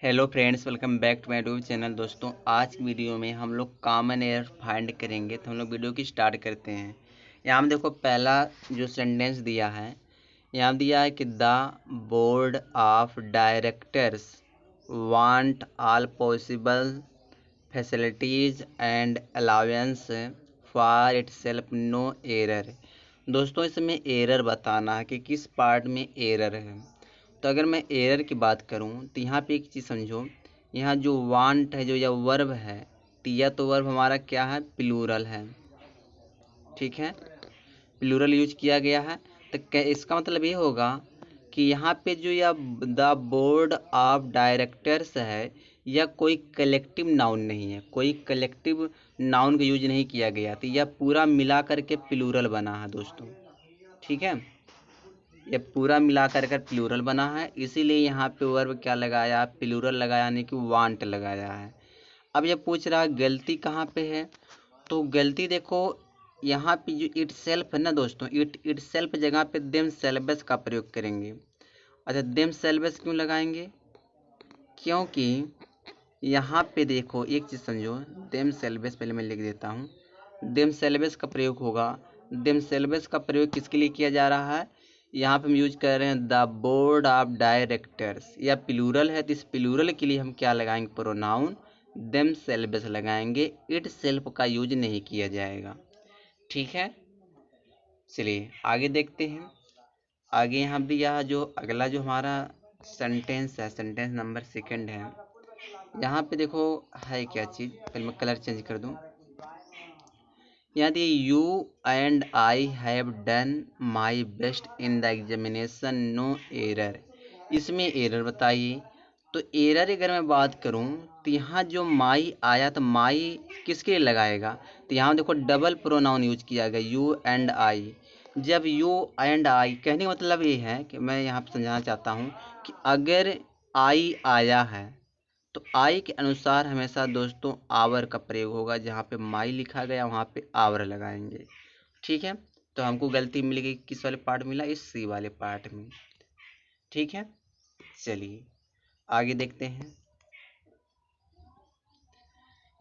Hello friends, welcome back to my YouTube channel. दोस्तों, आज की वीडियो में हम लोग कॉमन एरर फाइंड करेंगे। तो हम लोग वीडियो की स्टार्ट करते हैं। यहाँ हम देखो पहला जो सेंटेंस दिया है, यहाँ दिया है कि the board of directors want all possible facilities and allowance for itself, no error. दोस्तों, इसमें एरर बताना है कि किस पार्ट में एरर है। तो अगर मैं एरर की बात करूं तो यहाँ पे एक चीज़ समझो, यहाँ जो वांट है, जो यह वर्ब है, तो यह तो वर्ब हमारा क्या है, प्लूरल है। ठीक है, प्लूरल यूज किया गया है। तो इसका मतलब ये होगा कि यहाँ पे जो यह द बोर्ड ऑफ डायरेक्टर्स है, यह कोई कलेक्टिव नाउन नहीं है, कोई कलेक्टिव नाउन का यूज नहीं किया गया। तो यह पूरा मिला करके प्लूरल बना है दोस्तों। ठीक है, ये पूरा मिलाकर कर प्लूरल बना है, इसीलिए यहाँ पे वर्ब क्या लगाया, प्लूरल लगाया, यानी कि वांट लगाया है। अब ये पूछ रहा है गलती कहाँ पे है, तो गलती देखो यहाँ पे जो इट सेल्फ है ना दोस्तों, इट सेल्फ जगह पे देम सेल्वेस का प्रयोग करेंगे। अच्छा, देम सेल्वेस क्यों लगाएंगे, क्योंकि यहाँ पे देखो एक चीज़ समझो, देम सेल्वेस पहले मैं लिख देता हूँ। देम सेल्वेस का प्रयोग होगा। देम सेल्वेस का प्रयोग किसके लिए किया जा रहा है, यहाँ पे हम यूज कर रहे हैं द बोर्ड ऑफ डायरेक्टर्स, या प्लूरल है तो इस प्लूरल के लिए हम क्या लगाएंगे, प्रोनाउन देम सेल्वेस लगाएंगे। इट सेल्फ का यूज नहीं किया जाएगा। ठीक है, चलिए आगे देखते हैं। आगे यहाँ भी यह जो अगला जो हमारा सेंटेंस है, सेंटेंस नंबर सेकंड है। यहाँ पे देखो है क्या चीज़, पहले मैं कलर चेंज कर दूँ। यहाँ दिए you and I have done my best in the examination, no error. इसमें एरर बताइए। तो एरर अगर मैं बात करूँ तो यहाँ जो माई आया, तो माई किसके लिए लगाएगा, तो यहाँ देखो डबल प्रोनाउन यूज किया गया, यू एंड आई। जब यू एंड आई कहने का मतलब ये है कि मैं यहाँ पे समझाना चाहता हूँ कि अगर आई आया है तो आई के अनुसार हमेशा दोस्तों आवर का प्रयोग होगा। जहाँ पे माई लिखा गया वहाँ पे आवर लगाएंगे। ठीक है, तो हमको गलती मिलेगी किस वाले पार्ट मिला, इस सी वाले पार्ट में। ठीक है, चलिए आगे देखते हैं।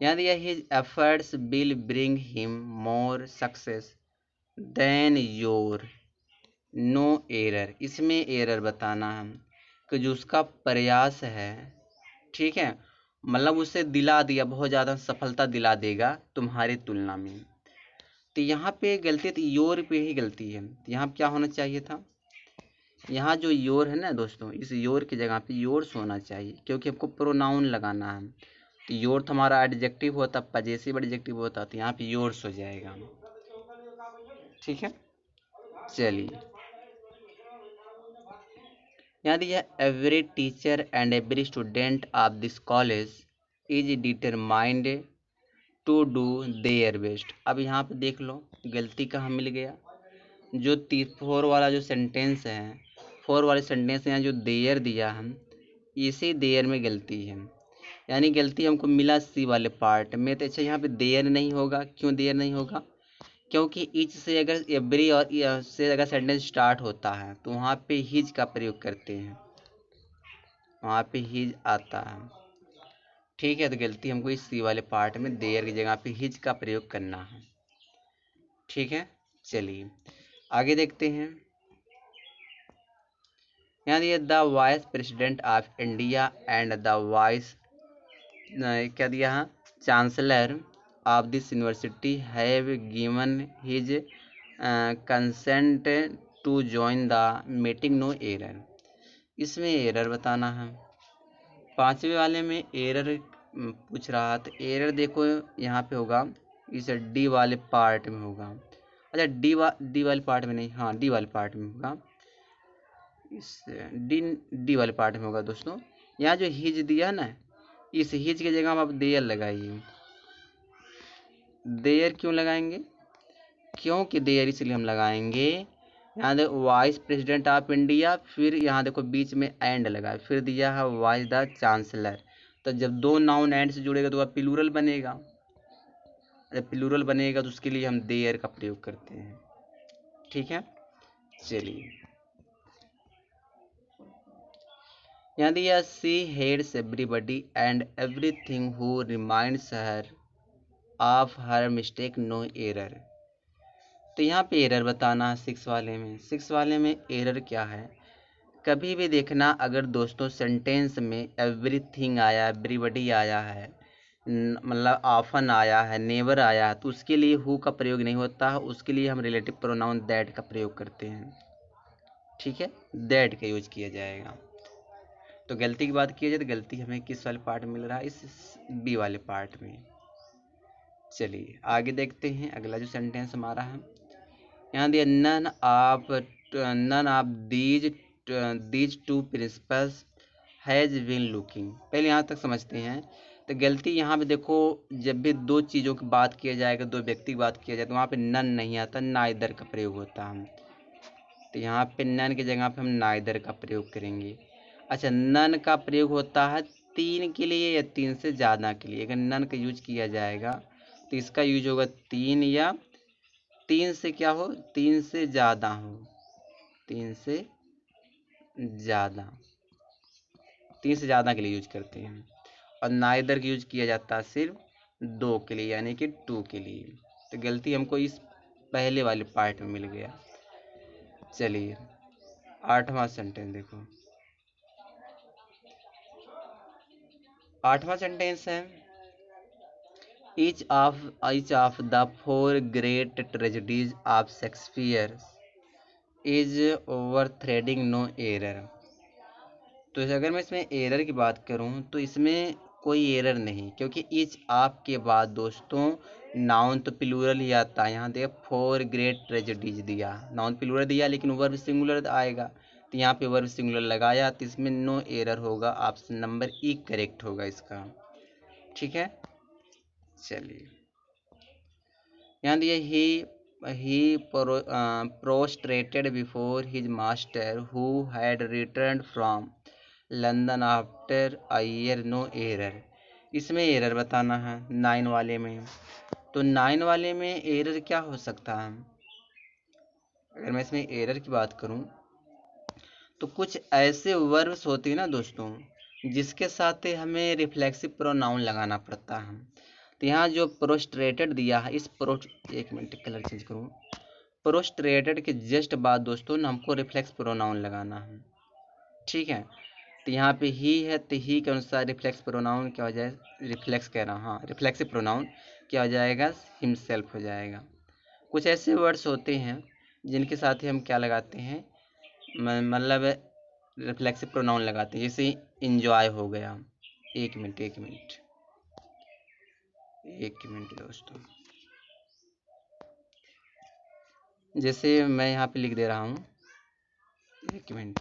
यहाँ दिया his efforts will bring him more success than your, no error. इसमें एरर बताना है कि जो उसका प्रयास है, ठीक है, मतलब उसे दिला दिया, बहुत ज़्यादा सफलता दिला देगा तुम्हारी तुलना में। तो यहाँ पे गलती तो योर पे ही गलती है। तो यहाँ क्या होना चाहिए था, यहाँ जो योर है ना दोस्तों, इस योर की जगह पे योर्स होना चाहिए, क्योंकि हमको प्रोनाउन लगाना है। तो योर तो हमारा एडजेक्टिव होता, पजेसिव एडजेक्टिव होता, तो यहाँ पे योर्स हो जाएगा। ठीक है, चलिए यहाँ दिया every teacher and every student of this college is determined to do their best. अब यहाँ पे देख लो गलती कहाँ मिल गया, जो फोर वाला जो सेंटेंस है, फोर वाले सेंटेंस यहाँ जो देयर दिया हम, इसी देयर में गलती है। यानी गलती हमको मिला सी वाले पार्ट में। तो अच्छा, यहाँ पे देयर नहीं होगा, क्यों देयर नहीं होगा, क्योंकि ईच से अगर एवरी और से अगर सेंटेंस स्टार्ट होता है तो वहाँ पे हिज का प्रयोग करते हैं, वहाँ पे हिज आता है। ठीक है, तो गलती हमको इस सी वाले पार्ट में देयर की जगह पे हिज का प्रयोग करना है। ठीक है, चलिए आगे देखते हैं। यहाँ दिया the vice president of India and the vice क्या दिया है, chancellor of this university have given his consent to join the meeting, no error. इसमें एरर बताना है। पांचवे वाले में एरर पूछ रहा, तो एरर देखो यहाँ पे होगा, इस डी वाले पार्ट में होगा। अच्छा, डी वाले पार्ट में नहीं, हाँ डी वाले पार्ट में होगा, इस डी वाले पार्ट में होगा दोस्तों। यहाँ जो हिज दिया ना, इस हिज की जगह आप देयर लगाइए। देयर क्यों लगाएंगे, क्योंकि देयर इसलिए हम लगाएंगे, यहाँ देखो वाइस प्रेसिडेंट ऑफ इंडिया, फिर यहाँ देखो बीच में एंड लगा, फिर दिया है वाइस द चांसलर। तो जब दो नाउन एंड से जुड़ेगा तो वह प्लूरल बनेगा। जब प्लूरल बनेगा तो उसके लिए हम देयर का प्रयोग करते हैं। ठीक है, चलिए यहाँ दिया C hates everybody and everything who reminds her of her mistake no error. तो यहाँ पे एरर बताना है सिक्स वाले में एरर क्या है। कभी भी देखना अगर दोस्तों सेंटेंस में एवरीथिंग आया, एवरीबडी आया है, मतलब ऑफन आया है, नेवर आया है, तो उसके लिए हु का प्रयोग नहीं होता है, उसके लिए हम रिलेटिव प्रोनाउन दैट का प्रयोग करते हैं। ठीक है, दैट का यूज किया जाएगा। तो गलती की बात की जाए तो गलती हमें किस वाले पार्ट में मिल रहा है, इस बी वाले पार्ट में। चलिए आगे देखते हैं अगला जो सेंटेंस हमारा है। यहाँ दिया none of these two principles has been looking. पहले यहाँ तक समझते हैं। तो गलती यहाँ पे देखो, जब भी दो चीज़ों की बात किया जाएगा, दो व्यक्ति की बात किया जाए, तो वहाँ पे नन नहीं आता, नाइदर का प्रयोग होता है। तो यहाँ पे नन की जगह पे हम नाइदर का प्रयोग करेंगे। अच्छा, नन का प्रयोग होता है तीन के लिए या तीन से ज़्यादा के लिए। अगर नन का यूज किया जाएगा तो इसका यूज होगा तीन, या तीन से क्या हो, तीन से ज़्यादा हो, तीन से ज़्यादा, तीन से ज़्यादा के लिए यूज करते हैं। और नाइदर का यूज किया जाता है सिर्फ दो के लिए, यानी कि टू के लिए। तो गलती हमको इस पहले वाले पार्ट में मिल गया। चलिए आठवां सेंटेंस देखो। आठवां सेंटेंस है each of the four great tragedies of Shakespeare is overthreading no error। तो अगर मैं इसमें एरर की बात करूं तो इसमें कोई एरर नहीं, क्योंकि ईच ऑफ के बाद दोस्तों नाउन तो प्लूरल ही आता है। यहाँ देखिए फोर ग्रेट ट्रेजेडीज दिया, नाउन प्लूरल दिया लेकिन वर्ब सिंगुलर आएगा, तो यहाँ पे वर्ब सिंगुलर लगाया, तो इसमें नो एरर होगा, ऑप्शन नंबर ई करेक्ट होगा इसका। ठीक है, चलिए यहाँ दिए he prostrated before his master who had returned from London after a year, no error। इसमें एरर बताना है नाइन वाले में। तो नाइन वाले में एरर क्या हो सकता है। अगर मैं इसमें एरर की बात करूं तो कुछ ऐसे वर्ब्स होते हैं ना दोस्तों, जिसके साथ हमें रिफ्लेक्सिव प्रोनाउन लगाना पड़ता है। तो यहाँ जो प्रोस्ट्रेटेड दिया है, एक मिनट कलर चेंज करूँ। प्रोस्ट्रेटेड के जस्ट बाद दोस्तों हमको रिफ्लेक्स प्रोनाउन लगाना है। ठीक है, तो यहाँ पे ही है, तो ही के अनुसार रिफ्लेक्स प्रोनाउन क्या हो जाए, रिफ्लेक्स कह रहा हूँ, हाँ रिफ्लेक्सिव प्रोनाउन क्या हो जाएगा, हिमसेल्फ हो जाएगा। कुछ ऐसे वर्ड्स होते हैं जिनके साथ ही हम क्या लगाते हैं, मतलब रिफ्लेक्सिव प्रोनाउन लगाते हैं, जैसे इंजॉय हो गया। एक मिनट दोस्तों, जैसे मैं यहाँ पे लिख दे रहा हूँ, एक मिनट,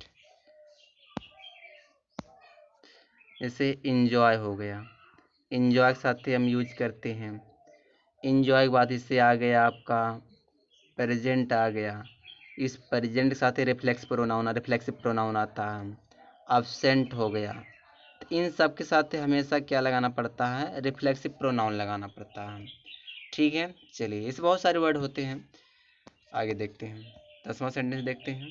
जैसे इंजॉय हो गया, इंजॉय के साथ ही हम यूज करते हैं। इंजॉय के बाद इससे आ गया आपका प्रेजेंट आ गया, इस प्रेजेंट के साथ ही रिफ्लेक्सिव प्रोनाउन आता है। अब्सेंट हो गया, तो इन सब के साथ हमेशा क्या लगाना पड़ता है, रिफ्लेक्सिव प्रोनाउन लगाना पड़ता है। ठीक है, चलिए इस बहुत सारे वर्ड होते हैं, आगे देखते हैं। 10वां सेंटेंस देखते हैं।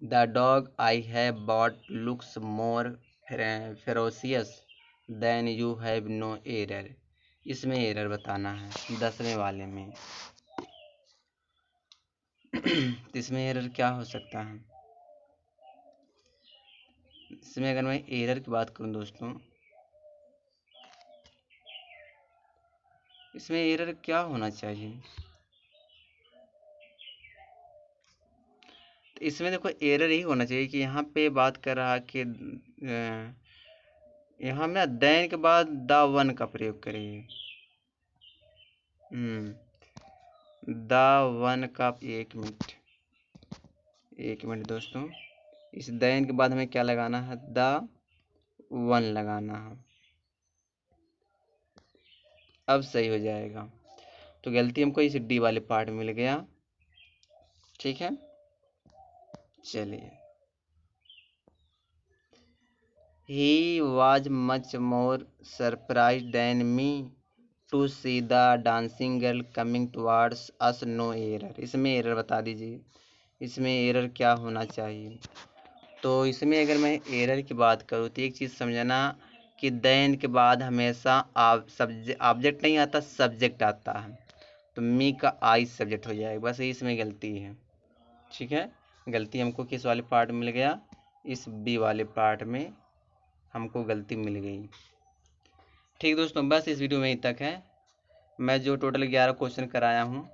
The dog I have bought looks more ferocious than you have, no error. इसमें एरर बताना है 10वें वाले में। इसमें एरर क्या हो सकता है। इसमें अगर मैं एरर की बात करूं दोस्तों, इसमें एरर क्या होना चाहिए। तो इसमें देखो एरर ही होना चाहिए कि यहाँ पे बात कर रहा कि यहाँ में दैन के बाद द वन का प्रयोग करेंगे। द वन का, एक मिनट दोस्तों, इस दैन के बाद हमें क्या लगाना है, द वन लगाना है। अब सही हो जाएगा। तो गलती हमको इस डी वाले पार्ट में मिल गया। ठीक है, चलिए he was much more surprise than me to see the dancing girl coming towards us, no error. इसमें एरर बता दीजिए, इसमें एरर क्या होना चाहिए। तो इसमें अगर मैं एरर की बात करूँ तो एक चीज़ समझना कि देन के बाद हमेशा ऑब्जेक्ट नहीं आता, सब्जेक्ट आता है। तो मी का आई सब्जेक्ट हो जाएगा, बस इसमें गलती है। ठीक है, गलती हमको किस वाले पार्ट में मिल गया, इस बी वाले पार्ट में हमको गलती मिल गई। ठीक दोस्तों, बस इस वीडियो में ही तक है। मैं जो टोटल 11 क्वेश्चन कराया हूँ